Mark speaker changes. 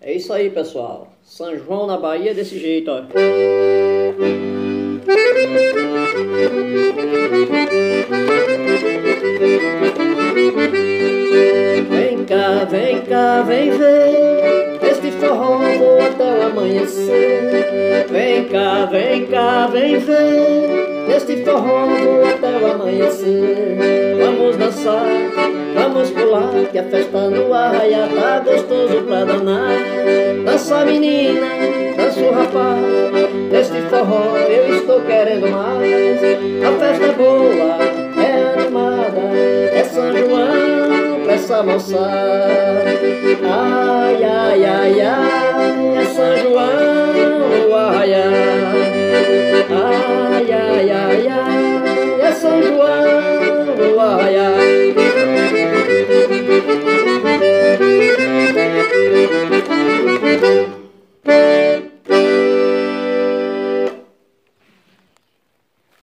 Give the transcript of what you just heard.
Speaker 1: É isso aí, pessoal. São João na Bahia desse jeito, ó. Vem cá, vem cá, vem ver. Este forró voa até o amanhecer. Vem cá, vem cá, vem ver. Este forró voa até o amanhecer. Vamos dançar, vamos pular, que a festa no arraiá tá gostoso pra danar. Dança menina, dança o rapaz, este forró eu estou querendo mais. A festa é boa, é animada, é São João pra essa moçada. Ai, ai, ai, ai, é São João no arraiá.